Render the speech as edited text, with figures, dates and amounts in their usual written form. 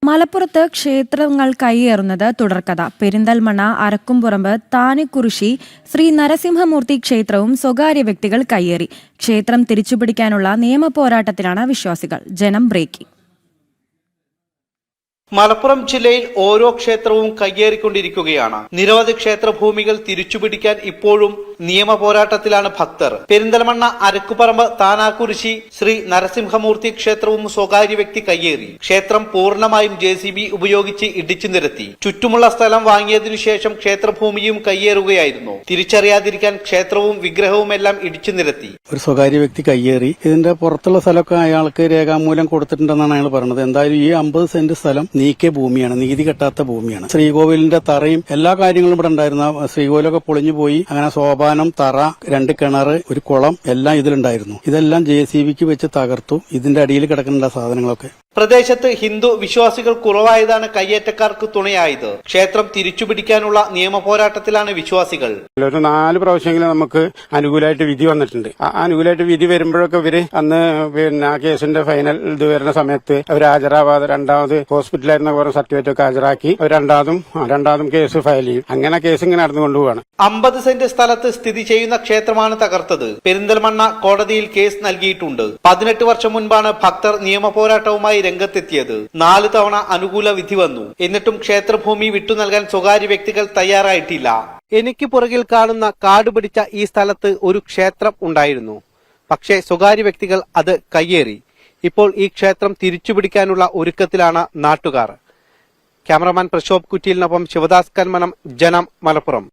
മലപ്പുറത്ത് ക്ഷേത്രങ്ങൾ കയ്യേറുന്നത് തുടർക്കഥ. പെരിന്തൽമണ്ണ അരക്കുംപുറമ്പ് താനിക്കുറിശി ശ്രീ നരസിംഹമൂർത്തി ക്ഷേത്രവും സ്വകാര്യ വ്യക്തികൾ കയ്യേറി. ക്ഷേത്രം തിരിച്ചുപിടിക്കാനുള്ള നിയമപോരാട്ടത്തിലാണ് വിശ്വാസികൾ. ജനം ബ്രേക്കിംഗ്. മലപ്പുറം ജില്ലയിൽ ഓരോ ക്ഷേത്രവും കയ്യേറിക്കൊണ്ടിരിക്കുകയാണ്. നിരവധി ക്ഷേത്രഭൂമികൾ തിരിച്ചുപിടിക്കാൻ ഇപ്പോഴും നിയമ പോരാട്ടത്തിലാണ് ഭക്തർ. പെരിന്തൽമണ്ണ അരക്കുപറമ്പ് താനാക്കുരിശി ശ്രീ നരസിംഹമൂർത്തി ക്ഷേത്രവും സ്വകാര്യ വ്യക്തി കയ്യേറി. ക്ഷേത്രം പൂർണ്ണമായും JCB ഉപയോഗിച്ച് ഇടിച്ചു നിരത്തി. ചുറ്റുമുള്ള സ്ഥലം വാങ്ങിയതിനു ശേഷം ക്ഷേത്രഭൂമിയും കയ്യേറുകയായിരുന്നു. തിരിച്ചറിയാതിരിക്കാൻ ക്ഷേത്രവും വിഗ്രഹവുമെല്ലാം ഇടിച്ചു നിരത്തി. ഒരു സ്വകാര്യ വ്യക്തി കയ്യേറി. ഇതിന്റെ പുറത്തുള്ള സ്ഥലമൊക്കെ അയാൾക്ക് രേഖാമൂലം കൊടുത്തിട്ടുണ്ടെന്നാണ് അയാൾ പറഞ്ഞത്. എന്തായാലും ഈ 50 സെന്റ് സ്ഥലം നീക്കിയ ഭൂമിയാണ്, നീതി കെട്ടാത്ത ഭൂമിയാണ്. ശ്രീകോവിലിന്റെ തറയും എല്ലാ കാര്യങ്ങളും ഇവിടെ ഉണ്ടായിരുന്ന ശ്രീകോവിലൊക്കെ പൊളിഞ്ഞു പോയി. അങ്ങനെ സോപാനം, തറ, 2 കിണർ, ഒരു കുളം എല്ലാം ഇതിലുണ്ടായിരുന്നു. ഇതെല്ലാം JCBക്ക് വെച്ച് തകർത്തു. ഇതിന്റെ അടിയിൽ കിടക്കുന്ന സാധനങ്ങളൊക്കെ. പ്രദേശത്ത് ഹിന്ദു വിശ്വാസികൾ കുറവായതാണ് കയ്യേറ്റക്കാർക്ക് തുണയായത്. ക്ഷേത്രം തിരിച്ചുപിടിക്കാനുള്ള നിയമ പോരാട്ടത്തിലാണ് വിശ്വാസികൾ. ഒരു 4 പ്രാവശ്യമെങ്കിലും നമുക്ക് അനുകൂലമായിട്ട് വിധി വന്നിട്ടുണ്ട്. അനുകൂലമായിട്ട് വിധി വരുമ്പോഴൊക്കെ ഇവര് അന്ന് ആ കേസിന്റെ ഫൈനൽ ഇത് വരുന്ന സമയത്ത് അവർ ഹാജരാവാതെ രണ്ടാമത് ഹോസ്പിറ്റലായിരുന്ന കുറെ സർട്ടിഫിക്കറ്റ് ഒക്കെ ഹാജരാക്കി രണ്ടാമതും കേസ് ഫയൽ ചെയ്യും. അങ്ങനെ കേസ് ഇങ്ങനെ നടന്നുകൊണ്ടുപോവാണ്. 50 സെന്റ് സ്ഥലത്ത് സ്ഥിതി ചെയ്യുന്ന ക്ഷേത്രമാണ് തകർത്തത്. പെരിന്തൽമണ്ണ കോടതിയിൽ കേസ് നൽകിയിട്ടുണ്ട്. 18 വർഷം മുൻപാണ് ഭക്തർ നിയമ പോരാട്ടവുമായി രംഗത്തെത്തിയത്. 4 തവണ അനുകൂല വിധി വന്നു. എന്നിട്ടും ക്ഷേത്രഭൂമി വിട്ടു നൽകാൻ സ്വകാര്യ വ്യക്തികൾ തയ്യാറായിട്ടില്ല. എനിക്ക് പുറകിൽ കാണുന്ന കാട് പിടിച്ച ഈ സ്ഥലത്ത് ഒരു ക്ഷേത്രം ഉണ്ടായിരുന്നു. പക്ഷേ സ്വകാര്യ വ്യക്തികൾ അത് കയ്യേറി. ഇപ്പോൾ ഈ ക്ഷേത്രം തിരിച്ചുപിടിക്കാനുള്ള ഒരുക്കത്തിലാണ് നാട്ടുകാർ. ക്യാമറമാൻ പ്രശോഭ് കുറ്റിയിലിനൊപ്പം ശിവദാസ് കന്മനം, ജനം, മലപ്പുറം.